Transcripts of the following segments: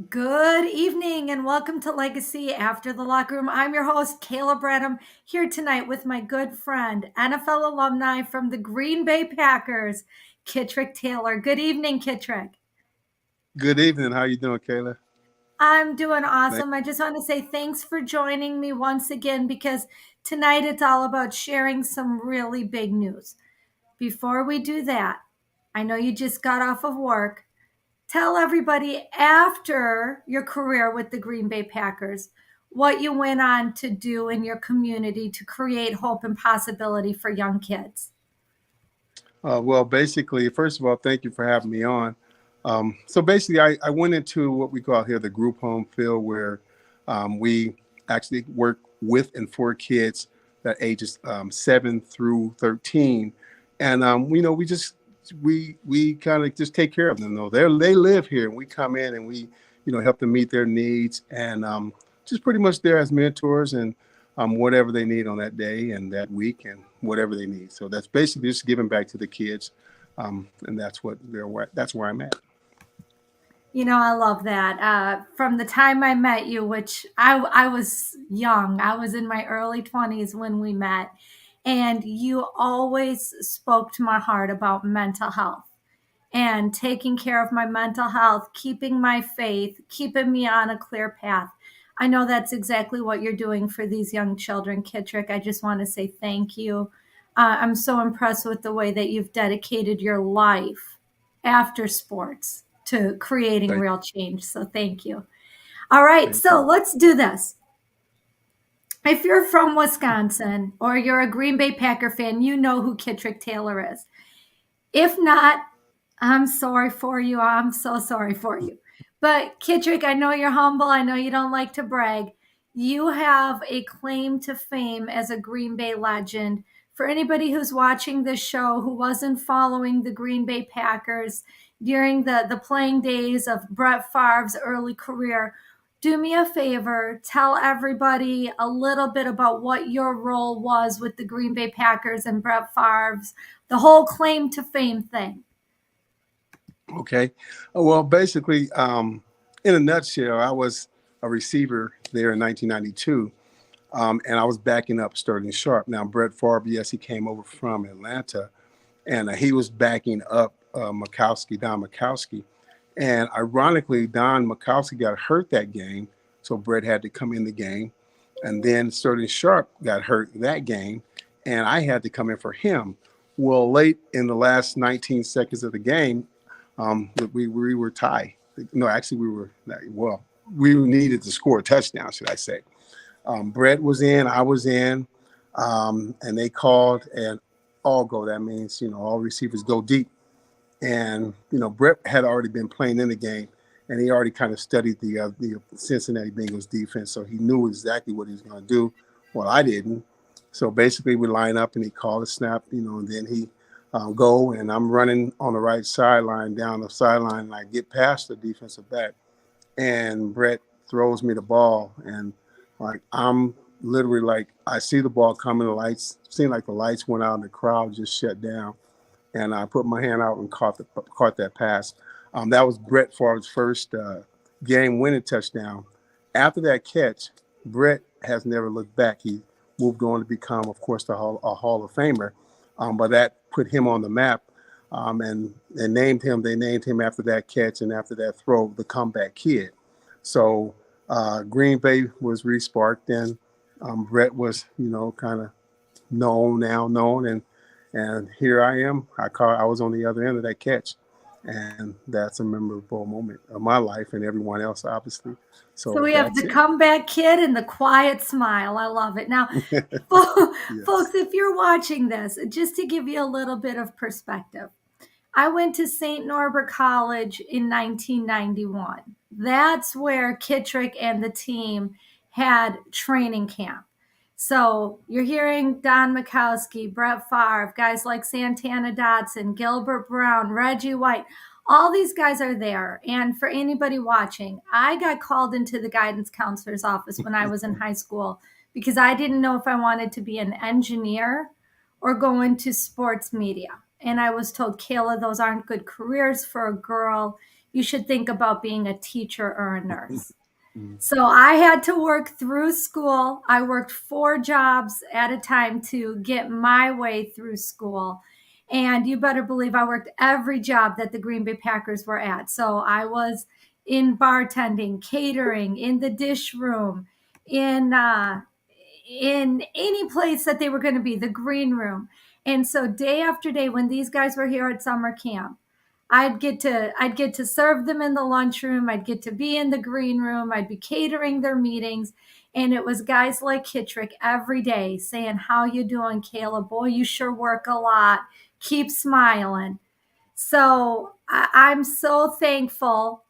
Good evening and welcome to Legacy After the Locker Room. I'm your host, Kayla Bradham, here tonight with my good friend, NFL alumni from the Green Bay Packers, Kitrick Taylor. Good evening, Kitrick. Good evening. How you doing, Kayla? I'm doing Thank awesome. I just want to say thanks for joining me once again because tonight it's all about sharing some really big news. Before we do that, I know you just got off of work. Tell everybody after your career with the Green Bay Packers what you went on to do in your community to create hope and possibility for young kids. well, basically, first of all, thank you for having me on. So basically, I went into what we call here the group home field, where we actually work with and for kids that ages 7 through 13, and we kind of just take care of them. Though they live here, and we come in and we help them meet their needs, and just pretty much there as mentors and whatever they need on that day and that week and whatever they need. So that's basically just giving back to the kids, and that's where I'm at. I love that. From the time I met you, which I was young, I was in my early 20s when we met, and you always spoke to my heart about mental health and taking care of my mental health, keeping my faith, keeping me on a clear path. I know that's exactly what you're doing for these young children, Kitrick. I just want to say thank you. I'm so impressed with the way that you've dedicated your life after sports to creating Thank, real change. So thank you. All right, thank so you. let's do this. If you're from Wisconsin or you're a Green Bay Packer fan, you know who Kitrick Taylor is. If not, I'm sorry for you. I'm so sorry for you. But Kitrick, I know you're humble. I know you don't like to brag. You have a claim to fame as a Green Bay legend. For anybody who's watching this show who wasn't following the Green Bay Packers during the playing days of Brett Favre's early career, do me a favor, tell everybody a little bit about what your role was with the Green Bay Packers and Brett Favre's the whole claim to fame thing. Okay. Well, basically, in a nutshell, I was a receiver there in 1992, and I was backing up Sterling Sharp. Now, Brett Favre, yes, he came over from Atlanta, and he was backing up Don Mikowski. And ironically, Don Mikowski got hurt that game, so Brett had to come in the game. And then Sterling Sharp got hurt that game, and I had to come in for him. Well, late in the last 19 seconds of the game, we were tied. No, actually, we needed to score a touchdown, should I say. Brett was in, I was in, and they called and all go. That means, all receivers go deep. And, Brett had already been playing in the game, and he already kind of studied the Cincinnati Bengals defense. So he knew exactly what he was going to do. Well, I didn't. So basically, we line up and he called a snap, and then he go, and I'm running on the right sideline, down the sideline, and I get past the defensive back, and Brett throws me the ball, and like I'm literally like I see the ball coming, the lights seemed like the lights went out and the crowd just shut down, and I put my hand out and caught that pass. That was Brett Favre's first game-winning touchdown. After that catch, Brett has never looked back. He moved on to become, of course, a Hall of Famer, but that put him on the map, and named him. They named him after that catch and after that throw, the comeback kid. So Green Bay was re-sparked, and Brett was, kind of known, and here I am. I was on the other end of that catch, and that's a memorable moment of my life and everyone else, obviously. So So we have that's the it. comeback kid and the quiet smile. I love it. Now, folks, Yes. if you're watching this, just to give you a little bit of perspective, I went to St. Norbert College in 1991. That's where Kitrick and the team had training camp. So you're hearing Don Mikowski, Brett Favre, guys like Santana Dotson, Gilbert Brown, Reggie White. All these guys are there. And for anybody watching, I got called into the guidance counselor's office when I was in high school because I didn't know if I wanted to be an engineer or go into sports media. And I was told, Kayla, those aren't good careers for a girl. you should think about being a teacher or a nurse. Mhm. So I had to work through school. I worked 4 jobs at a time to get my way through school. And you better believe I worked every job that the Green Bay Packers were at. So I was in bartending, catering, in the dish room, in any place that they were going to be, the green room. And so day after day, when these guys were here at summer camp, I'd get to serve them in the lunchroom. I'd get to be in the green room. I'd be catering their meetings. And it was guys like Kitrick every day saying, "How you doing, Kayla? Boy, you sure work a lot. Keep smiling." So I'm so thankful.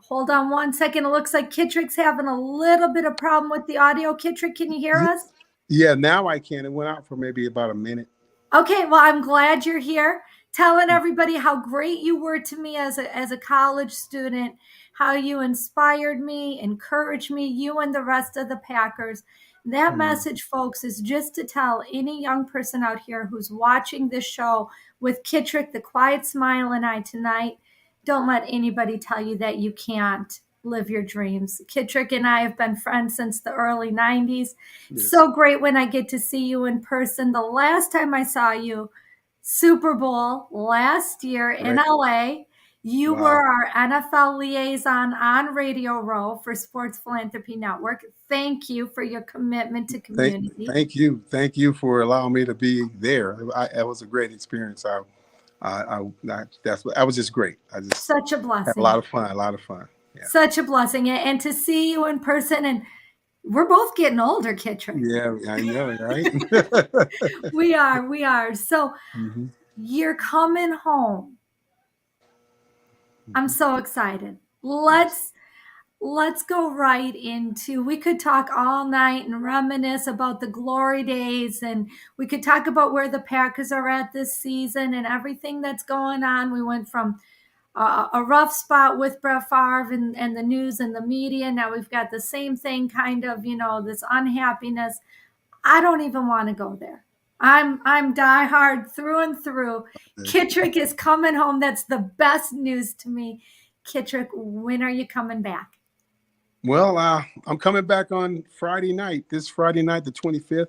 Hold on one second. It looks like Kitrick's having a little bit of problem with the audio. Kitrick, can you hear Ye- us? Yeah, now I can. It went out for maybe about a minute. Okay, well, I'm glad you're here, telling everybody how great you were to me as a college student, how you inspired me, encouraged me, you and the rest of the Packers. That Mhm. message, folks, is just to tell any young person out here who's watching this show with Kitrick, the quiet smile, and I tonight. Don't let anybody tell you that you can't live your dreams. Kitrick and I have been friends since the early 90s. Yes. So great when I get to see you in person. The last time I saw you, Super Bowl last year in Right. LA. You Wow. were our NFL liaison on Radio Row for Sports Philanthropy Network. Thank you for your commitment to Thank, community. thank you for allowing me to be there. It was a great experience. That was just great. I just Such a had a lot blessing. of fun. A lot of fun. Yeah. Such a blessing. And to see you in person, and we're both getting older, Kitrick. Yeah, I know, right? We are. So Hmm. you're coming home. I'm Hmm. so excited. Yes. Let's go right into, we could talk all night and reminisce about the glory days, and we could talk about where the Packers are at this season and everything that's going on. We went from a rough spot with Brett Favre and the news and the media. Now we've got the same thing, kind of, this unhappiness. I don't even want to go there. I'm diehard through and through. Kitrick is coming home. That's the best news to me. Kitrick, when are you coming back? Well, I'm coming back on Friday night. This Friday night, the 25th,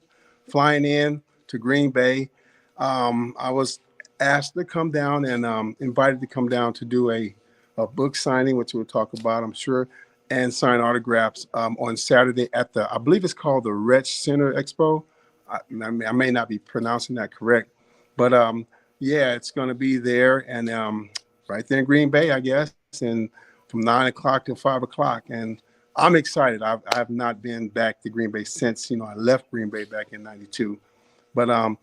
flying in to Green Bay. I was asked to come down and invited to come down to do a book signing, which we'll talk about, I'm sure, and sign autographs on Saturday at I believe it's called the Wretch Center Expo. I may not be pronouncing that correct, but yeah, it's going to be there and right there in Green Bay, I guess, and from 9 o'clock to 5 o'clock. And I'm excited. I've not been back to Green Bay since I left Green Bay back in '92, but I'm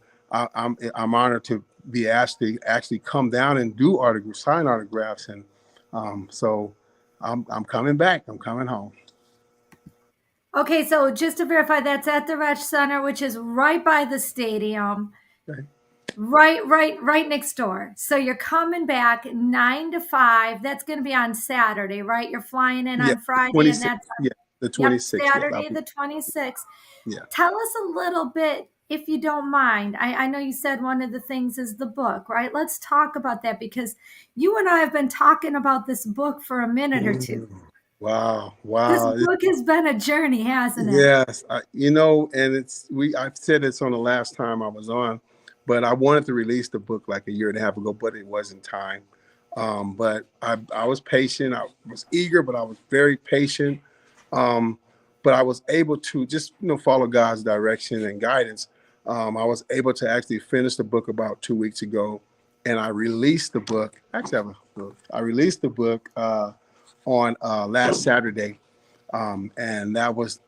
honored to be asked to actually come down and do sign autographs, and so I'm coming back. I'm coming home. Okay, so just to verify, that's at the Wretch Center, which is right by the stadium, Okay. right next door. So you're coming back 9 to 5. That's going to be on Saturday, right? You're flying in Yeah, on Friday, and 26. that's, Yeah, the yep, 26th. Yes, Saturday the 26th. yeah. Tell us a little bit, if you don't mind. I know you said one of the things is the book, right? Let's talk about that, because you and I have been talking about this book for a minute or two. Mm. Wow, This wow. book has been a journey, hasn't it? Yes, and I've said this on the last time I was on, but I wanted to release the book like a year and a half ago, but it wasn't time. But I was patient. I was eager, but I was very patient. Um, but I was able to just follow God's direction and guidance. I was able to actually finish the book about 2 weeks ago, and I released the book. Actually, I have a book. I released the book on last Saturday. And that was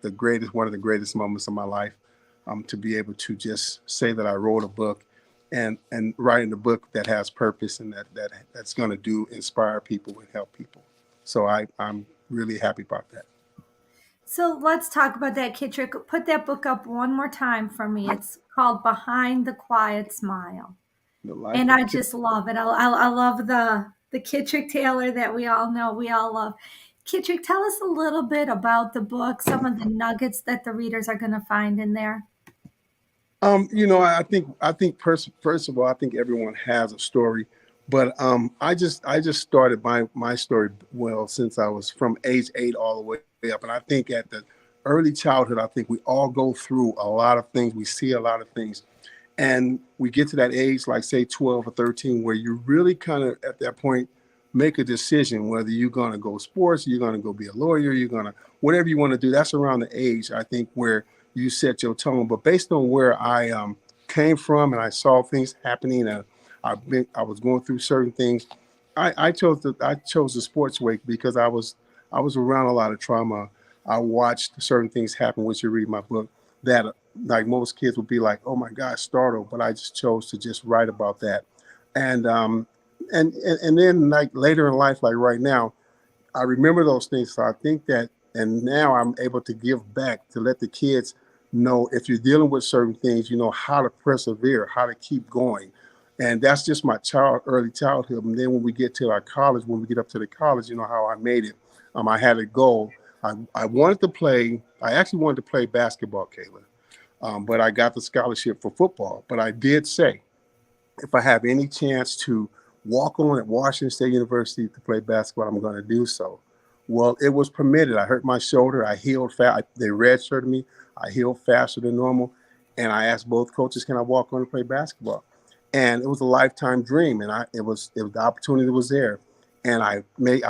one of the greatest moments of my life, to be able to just say that I wrote a book and writing a book that has purpose and that's going to inspire people and help people. So I'm really happy about that. So let's talk about that, Kitrick. Put that book up one more time for me. It's called Behind the Quiet Smile. The life And of I Kip. just love it. I love the Kitrick Taylor that we all know, we all love. Kitrick, tell us a little bit about the book, some of the nuggets that the readers are going to find in there. I think first of all, I think everyone has a story, But I just started my story well since I was from age 8 all the way up, and I think at the early childhood, I think we all go through a lot of things. We see a lot of things, and we get to that age, like say 12 or 13, where you really kind of at that point make a decision whether you're going to go sports, you're going to go be a lawyer, you're going to whatever you want to do. That's around the age I think where you set your tone. But based on where I came from and I saw things happening, and I was going through certain things. I chose the sports way because I was around a lot of trauma. I watched certain things happen, which you read my book, that like most kids would be like, "Oh my God, startled," but I just chose to just write about that, and and then like later in life, like right now, I remember those things. So I think that, and now I'm able to give back to let the kids know if you're dealing with certain things, you know how to persevere, how to keep going. And that's just my early childhood. And then when we get to our college, when we get up to the college, you know how I made it. I had a goal. I wanted to play. I actually wanted to play basketball, Kayla, but I got the scholarship for football. But I did say, if I have any chance to walk on at Washington State University to play basketball, I'm going to do so. Well, it was permitted. I hurt my shoulder. I healed fast. They redshirted me. I healed faster than normal. And I asked both coaches, can I walk on and play basketball? And it was a lifetime dream. And it was the opportunity was there. And I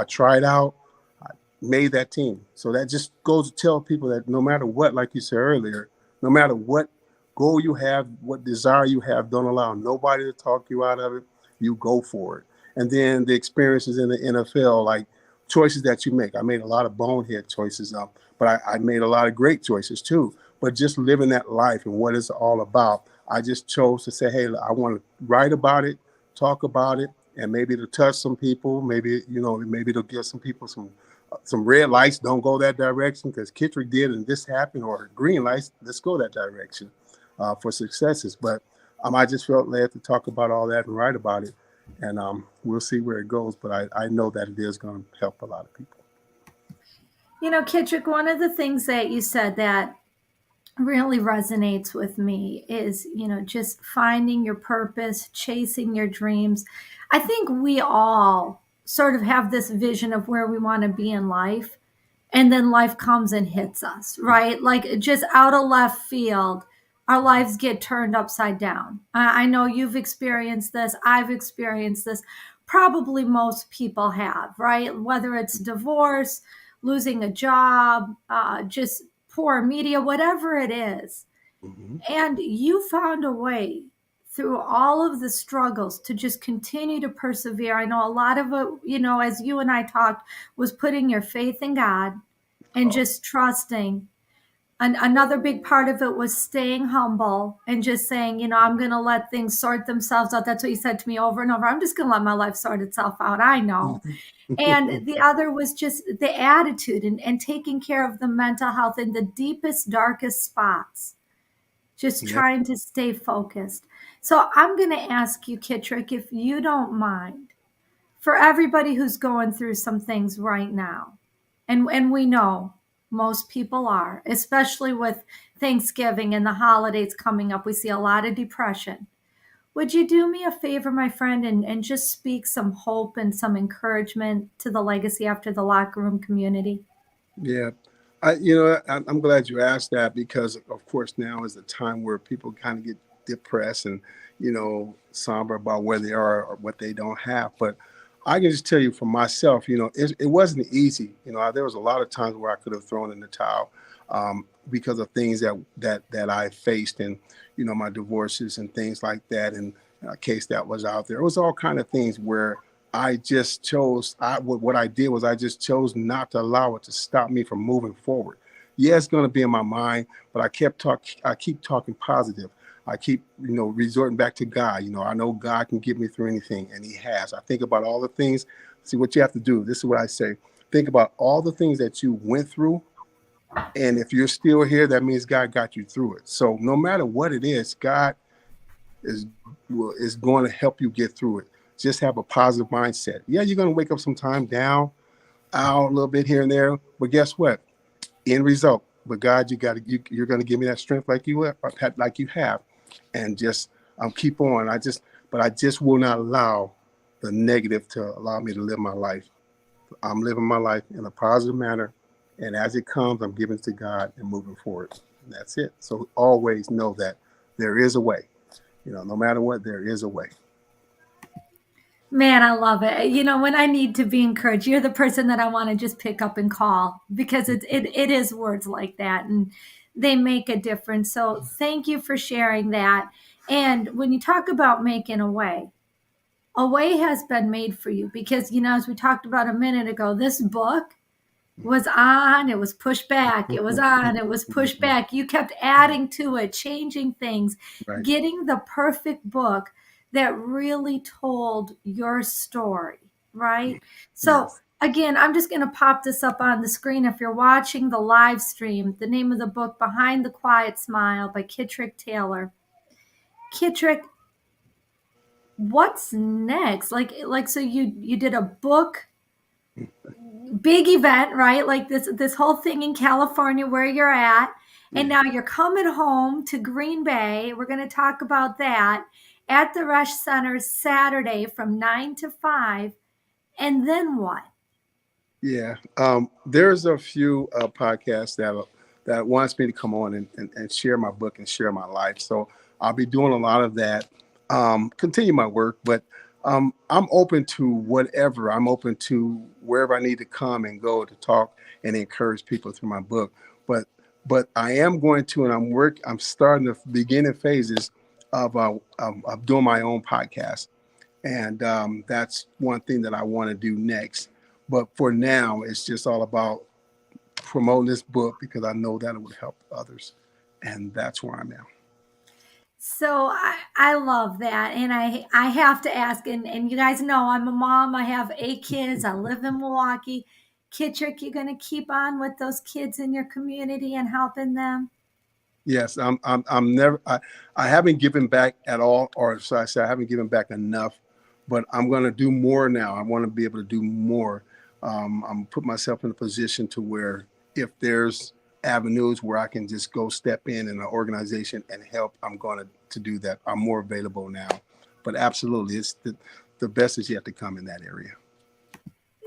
tried out, I made that team. So that just goes to tell people that no matter what, like you said earlier, no matter what goal you have, what desire you have, don't allow nobody to talk you out of it. You go for it. And then the experiences in the NFL, like choices that you make. I made a lot of bonehead choices, but I made a lot of great choices too. But just living that life and what it's all about, I just chose to say, hey, I want to write about it, talk about it, and maybe it'll touch some people. Maybe, maybe it'll give some people some red lights. Don't go that direction because Kitrick did and this happened, or green lights. Let's go that direction for successes. But I just felt led to talk about all that and write about it. And we'll see where it goes. But I know that it is going to help a lot of people. Kitrick, one of the things that you said that really resonates with me is, just finding your purpose, chasing your dreams. I think we all sort of have this vision of where we want to be in life, and then life comes and hits us, right? Like just out of left field, our lives get turned upside down. I know you've experienced this, I've experienced this. Probably most people have, right? Whether it's divorce, losing a job, just poor media, whatever it is. Mm-hmm. And you found a way through all of the struggles to just continue to persevere. I know a lot of it, as you and I talked, was putting your faith in God and Oh, just trusting. And another big part of it was staying humble and just saying, I'm going to let things sort themselves out. That's what you said to me over and over. I'm just going to let my life sort itself out. I know. And the other was just the attitude and taking care of the mental health in the deepest, darkest spots, just yeah. trying to stay focused. So I'm going to ask you, Kitrick, if you don't mind, for everybody who's going through some things right now, and we know most people are, especially with Thanksgiving and the holidays coming up, we see a lot of depression. Would you do me a favor, my friend, and just speak some hope and some encouragement to the legacy after the locker room community? Yeah. I'm glad you asked that because, of course, now is the time where people kind of get depressed and, somber about where they are or what they don't have. But I can just tell you for myself, it wasn't easy. There was a lot of times where I could have thrown in the towel because of things that I faced and, my divorces and things like that. And a case that was out there. It was all kind of things where I just chose. What I did was I just chose not to allow it to stop me from moving forward. Yeah, it's going to be in my mind, but I keep talking positive. I keep, resorting back to God. I know God can get me through anything, and He has. I think about all the things. See, what you have to do. This is what I say. Think about all the things that you went through, and if you're still here, that means God got you through it. So no matter what it is, God is going to help you get through it. Just have a positive mindset. Yeah, you're going to wake up sometime down, out a little bit here and there, but guess what? End result. But God, you're going to give me that strength like you have, and just keep on. But I just will not allow the negative to allow me to live my life. I'm living my life in a positive manner, and as it comes, I'm giving it to God and moving forward. And that's it. So always know that there is a way. No matter what, there is a way. Man, I love it. When I need to be encouraged, you're the person that I want to just pick up and call because it is words like that and they make a difference. So thank you for sharing that. And when you talk about making a way has been made for you because, as we talked about a minute ago, this book was on, it was pushed back, it was on, it was pushed back. You kept adding to it, changing things, Right. getting the perfect book that really told your story, right? So, Yes. again, I'm just going to pop this up on the screen. If you're watching the live stream, the name of the book, Behind the Quiet Smile by Kitrick Taylor. Kitrick, what's next? So you did a book, big event, right? Like this whole thing in California where you're at, and Yeah. now you're coming home to Green Bay. We're going to talk about that at the Rush Center Saturday from 9 to 5. And then what? Yeah. There's a few podcasts that wants me to come on and share my book and share my life. So I'll be doing a lot of that. Continue my work, but I'm open to whatever. I'm open to wherever I need to come and go to talk and encourage people through my book. But I am going to, and I'm starting the beginning phases of doing my own podcast, and that's one thing that I want to do next. But for now, it's just all about promoting this book because I know that it would help others, and that's where I'm at. So I love that. And I have to ask, and you guys know I'm a mom. I have 8 kids. I live in Milwaukee. Kitrick, you going to keep on with those kids in your community and helping them? Yes, I'm never. I haven't given back at all, or so I say I haven't given back enough. But I'm going to do more now. I want to be able to do more. I'm put myself in a position to where if there's avenues where I can just go step in an organization and help, I'm going to do that. I'm more available now. But absolutely, it's the best is yet to come in that area.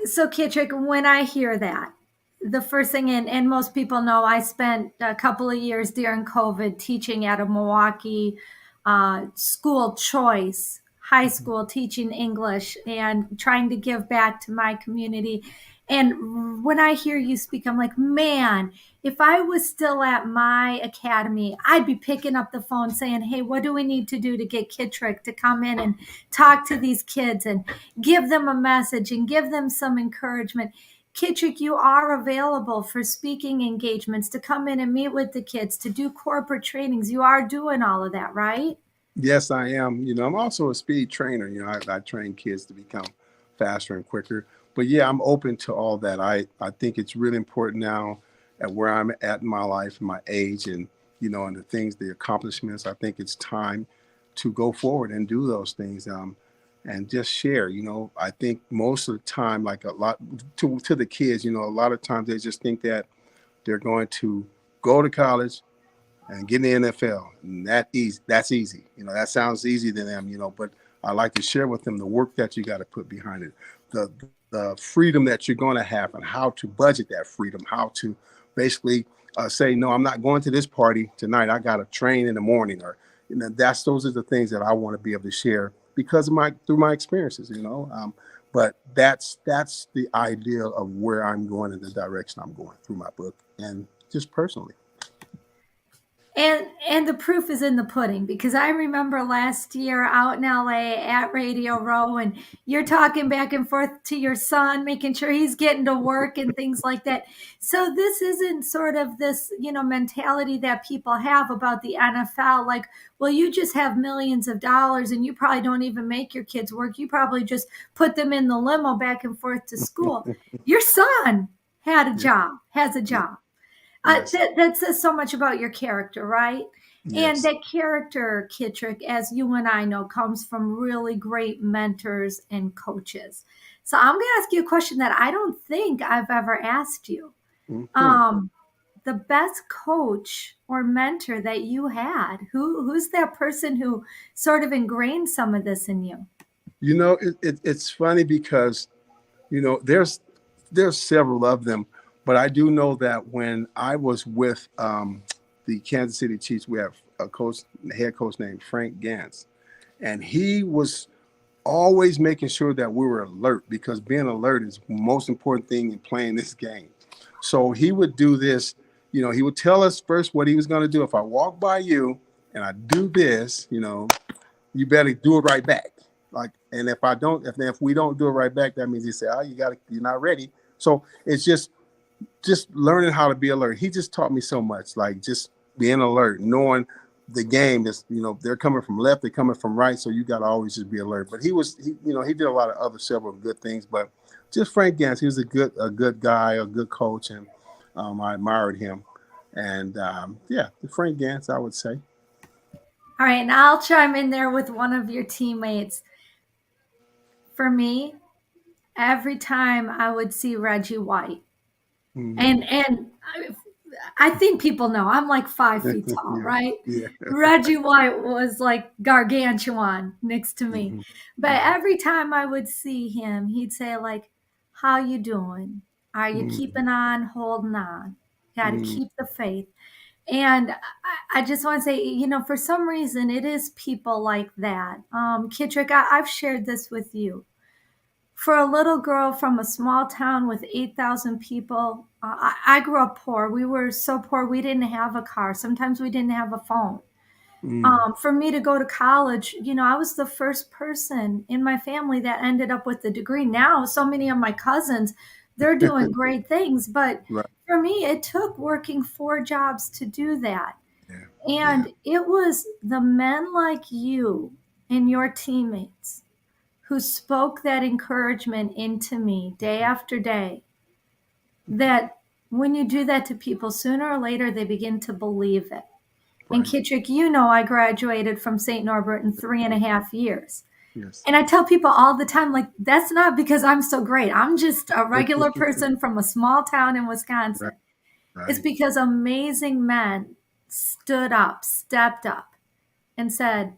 So, Kitrick, when I hear that, the first thing, and most people know, I spent a couple of years during COVID teaching at a Milwaukee school choice high school, teaching English and trying to give back to my community. And when I hear you speak, I'm like, man, if I was still at my academy, I'd be picking up the phone saying, hey, what do we need to do to get Kitrick to come in and talk to these kids and give them a message and give them some encouragement. Kitrick, you are available for speaking engagements to come in and meet with the kids, to do corporate trainings. You are doing all of that, right? Yes, I am. I'm also a speed trainer. I train kids to become faster and quicker. But yeah, I'm open to all that. I think it's really important now at where I'm at in my life and my age and the things, the accomplishments. I think it's time to go forward and do those things and just share. I think most of the time, like a lot to the kids, a lot of times they just think that they're going to go to college and get in the NFL. And that's easy. That sounds easy to them, but I like to share with them the work that you got to put behind it, the freedom that you're going to have and how to budget that freedom, how to basically say, no, I'm not going to this party tonight. I got to train in the morning those are the things that I want to be able to share because of through my experiences. But that's the ideal of where I'm going in the direction I'm going through my book and just personally. And the proof is in the pudding because I remember last year out in LA at Radio Row and you're talking back and forth to your son, making sure he's getting to work and things like that. So this isn't sort of this, mentality that people have about the NFL. Like, well, you just have millions of dollars and you probably don't even make your kids work. You probably just put them in the limo back and forth to school. Your son Yeah. has a Yeah. job. Yes. That says so much about your character, right? And Yes. that character, Kitrick, as you and I know, comes from really great mentors and coaches. So I'm going to ask you a question that I don't think I've ever asked you. Hmm. Um, the best coach or mentor that you had, who's that person who sort of ingrained some of this in you? It's funny because there's several of them, but I do know that when I was with the Kansas City Chiefs, we have a coach, head coach named Frank Gantz, and he was always making sure that we were alert because being alert is the most important thing in playing this game. So he would do this, he would tell us first what he was going to do. If I walk by you and I do this, you better do it right back. Like, and if I don't, if we don't do it right back, that means he said, oh, you're not ready. So it's just learning how to be alert. He just taught me so much, like just being alert, knowing the game is, they're coming from left, they're coming from right, so you got to always just be alert. But he did a lot of other several good things, but just Frank Gantz, he was a good guy, a good coach, and I admired him. And yeah, Frank Gantz, I would say. All right, and I'll chime in there with one of your teammates. For me, every time I would see Reggie White, Mm. and I think people know I'm like 5 feet tall, Yeah, right? yeah. Reggie White was like gargantuan next to me. Hmm. But every time I would see him, he'd say like, "How you doing? Are you Hmm. keeping on, holding on? Got to Hmm. keep the faith." And I just want to say, for some reason, it is people like that. Kitrick, I've shared this with you. For a little girl from a small town with 8,000 people, I grew up poor. We were so poor, we didn't have a car. Sometimes we didn't have a phone. Hmm. For me to go to college, I was the first person in my family that ended up with a degree. Now, so many of my cousins, they're doing great things. But Right. for me, it took working 4 jobs to do that. Yeah. Yeah. And it was the men like you and your teammates who spoke that encouragement into me day after day, that when you do that to people, sooner or later they begin to believe it. And Right. Kitrick, I graduated from St. Norbert in 3.5 years. Yes. And I tell people all the time, like, that's not because I'm so great. I'm just a regular person from a small town in Right. Wisconsin. It's Right. because amazing men stood up, stepped up, and said,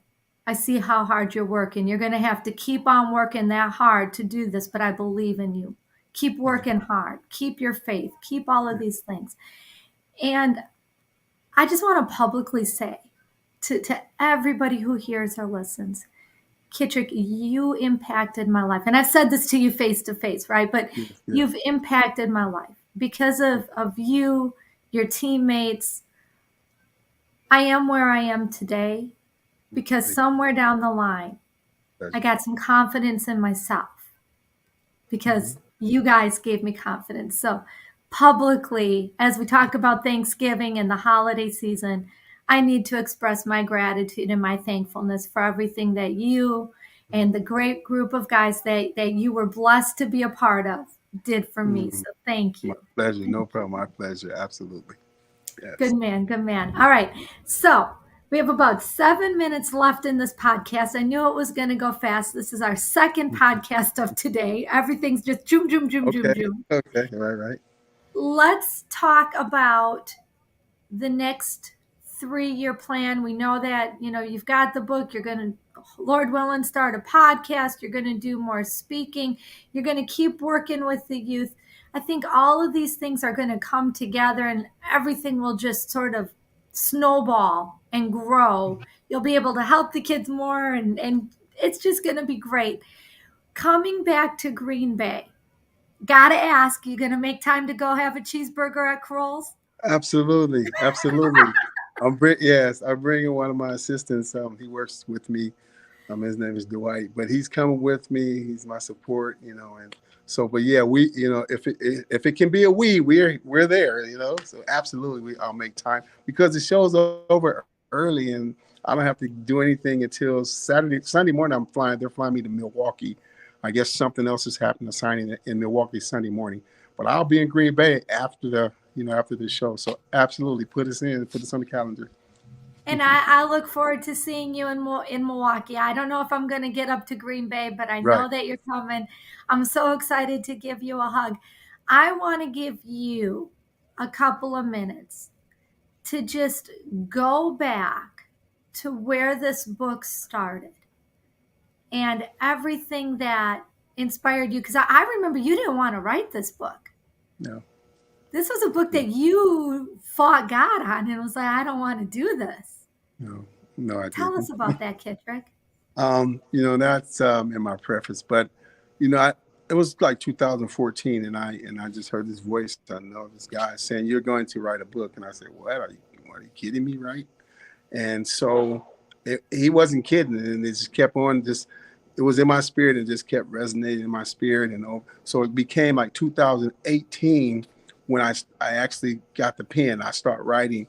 I see how hard you're working. You're going to have to keep on working that hard to do this, but I believe in you. Keep Yeah. working hard. Keep your faith. Keep all of Yeah. these things. And I just want to publicly say to everybody who hears or listens, Kitrick, you impacted my life. And I've said this to you face to face, right? But Yes. Yes. you've impacted my life because of you, your teammates. I am where I am today because Thank somewhere down the line, I Pleasure. got some confidence in myself Hmm. because you guys gave me confidence. So, publicly, as we talk about Thanksgiving and the holiday season, I need to express my gratitude and my thankfulness for everything that you and the great group of guys that you were blessed to be a part of did for me. Hmm. So, thank My you. pleasure. No problem. My pleasure. Absolutely. Good Yes. man, good man. All right. So we have about 7 minutes left in this podcast. I knew it was going to go fast. This is our second podcast of today. Everything's just zoom, zoom, zoom, zoom, Okay. zoom. Okay. Right. Right. Let's talk about the next 3-year plan. We know that, you've got the book. You're going to, Lord willing, start a podcast. You're going to do more speaking. You're going to keep working with the youth. I think all of these things are going to come together and everything will just sort of snowball and grow. You'll be able to help the kids more and it's just going to be great. Coming back to Green Bay, gotta ask, you going to make time to go have a cheeseburger at Kroll's? Absolutely. Absolutely. Yes, I'm bringing one of my assistants. He works with me. His name is Dwight, but he's coming with me. He's my support, and so, but yeah, if it can be a we're there, So absolutely, I'll make time because the show's over early, and I don't have to do anything until Sunday morning. They're flying me to Milwaukee. I guess something else is happening, signing in Milwaukee Sunday morning. But I'll be in Green Bay after the show. So absolutely, put us on the calendar. And I look forward to seeing you in Milwaukee. I don't know if I'm going to get up to Green Bay, but I Right. know that you're coming. I'm so excited to give you a hug. I want to give you a couple of minutes to just go back to where this book started. and everything that inspired you. Because I remember you didn't want to write this book. No, This was a book no, that you fought God on and was like, I don't want to do this. no, no, I Tell us didn't. about that, Kitrick. That's in my preface, but it was like 2014, and I just heard this voice. I know this guy saying you're going to write a book, and I said, "What are you kidding me, right?" And so he wasn't kidding, and it just kept on. Just it was in my spirit, and just kept resonating in my spirit, and so it became like 2018 when I actually got the pen. I start writing,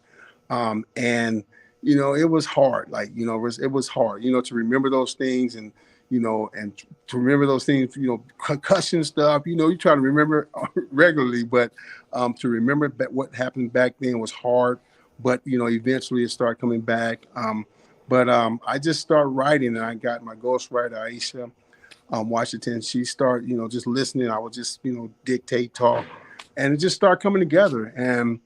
and it was hard. Like it was hard. To remember those things and to remember those things. Concussion stuff. You try to remember regularly, but to remember what happened back then was hard, but eventually it started coming back. But I just started writing, and I got my ghostwriter Aisha Washington. She started, just listening. I would just, dictate, talk, and it just started coming together. And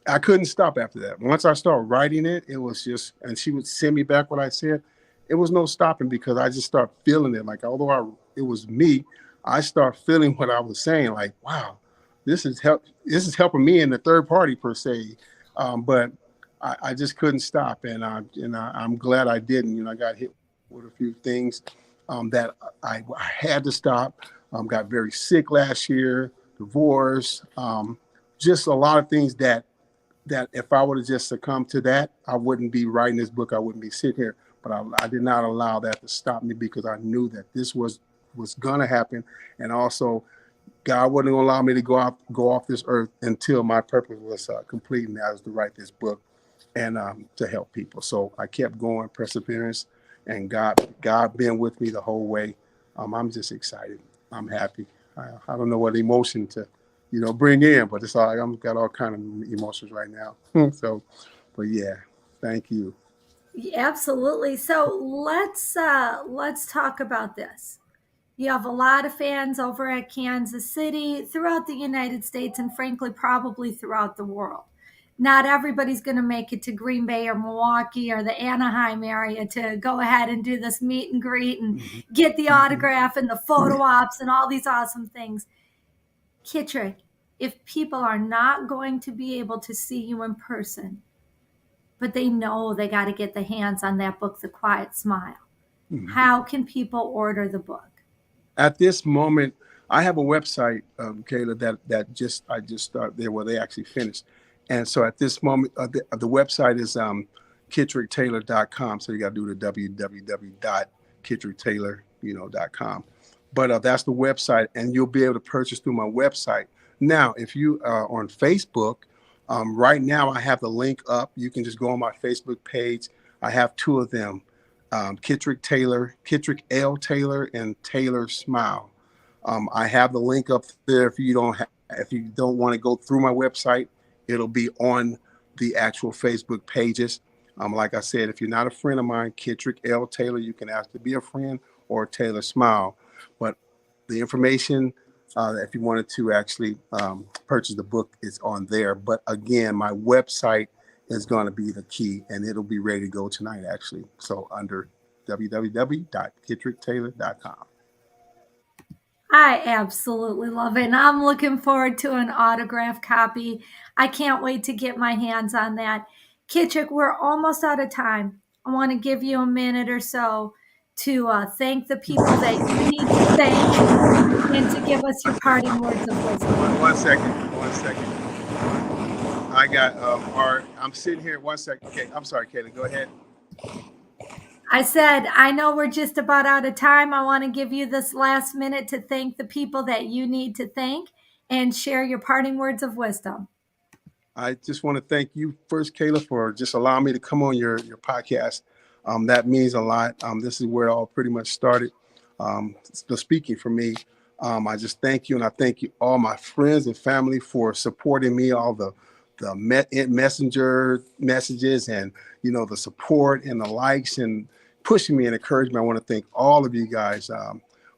I couldn't stop after that. Once I started writing it, it was just, and she would send me back what I said. It was no stopping because I just started feeling it. Like although it was me, I start feeling what I was saying. Like wow, This is helping me in the third party per se. But I just couldn't stop, and I'm glad I didn't. I got hit with a few things that I had to stop. Got very sick last year, divorce, just a lot of things that if I would have just succumbed to that, I wouldn't be writing this book. I wouldn't be sitting here. But I did not allow that to stop me because I knew that this was gonna happen, and also God wasn't gonna allow me to go off this earth until my purpose was complete, and that was to write this book and to help people. So I kept going, perseverance, and God been with me the whole way. I'm just excited. I'm happy. I don't know what emotion to bring in, but it's all I'm got all kind of emotions right now. So, but yeah, thank you. Absolutely. So let's talk about this. You have a lot of fans over at Kansas City, throughout the United States, and frankly, probably throughout the world. Not everybody's going to make it to Green Bay or Milwaukee or the Anaheim area to go ahead and do this meet and greet and Mhm. get the Mhm. autograph and the photo ops and all these awesome things. Kitrick, if people are not going to be able to see you in person, but they know they got to get the hands on that book, The Quiet Smile, Mhm. how can people order the book? At this moment, I have a website, Kayla, that I just started there where they actually finished. And so at this moment, the website is KitrickTaylor.com. So you got to do the www.KitrickTaylor.com. But that's the website, and you'll be able to purchase through my website. Now, if you are on Facebook, right now I have the link up. You can just go on my Facebook page. I have two of them, Kitrick L. Taylor, and Taylor Smile. I have the link up there. If you don't want to go through my website, it'll be on the actual Facebook pages. Like I said, if you're not a friend of mine, Kitrick L. Taylor, you can ask to be a friend, or Taylor Smile. But the information, if you wanted to actually purchase the book, is on there. But again, my website is going to be the key, and it'll be ready to go tonight, actually. So under www.kitricktaylor.com. I absolutely love it. And I'm looking forward to an autograph copy. I can't wait to get my hands on that. Kitchik, we're almost out of time. I want to give you a minute or so to thank the people that you need to thank and to give us your parting words of wisdom. One second. One second. I got I'm sitting here. One second. Okay, I'm sorry, Kayla. Go ahead. I said, I know we're just about out of time. I want to give you this last minute to thank the people that you need to thank and share your parting words of wisdom. I just want to thank you first, Kayla, for just allowing me to come on your podcast. That means a lot. This is where it all pretty much started. The speaking for me. I just thank you, and I thank you all my friends and family for supporting me. All the messenger messages, and the support and the likes and pushing me and encouragement. I want to thank all of you guys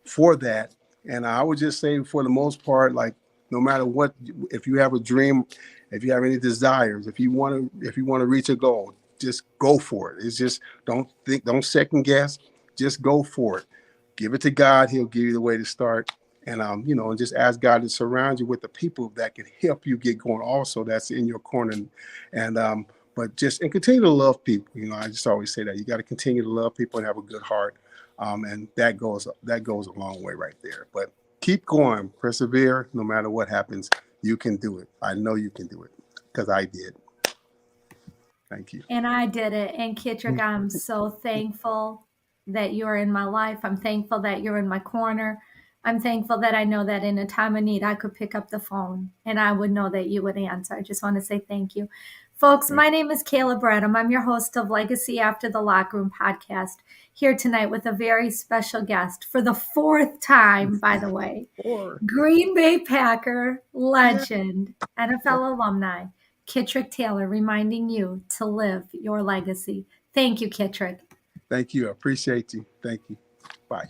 for that. And I would just say, for the most part, like no matter what, if you have a dream, if you have any desires, if you want to reach a goal, just go for it. It's just don't second guess, just go for it. give it to God. He'll give you the way to start. And, and just ask God to surround you with the people that can help you get going also, that's in your corner. And but and continue to love people. I just always say that you got to continue to love people and have a good heart. And that goes a long way right there. But keep going, persevere, no matter what happens. You can do it. I know you can do it because I did. Thank you. And I did it. And Kitrick, I'm so thankful that you're in my life. I'm thankful that you're in my corner. I'm thankful that I know that in a time of need, I could pick up the phone and I would know that you would answer. I just want to say thank you. Folks, my name is Kayla Bradham. I'm your host of Legacy After the Locker Room podcast, here tonight with a very special guest for the fourth time, by the way. Green Bay Packer legend, NFL alumni, Kitrick Taylor, reminding you to live your legacy. Thank you, Kitrick. Thank you. I appreciate you. Thank you. Bye.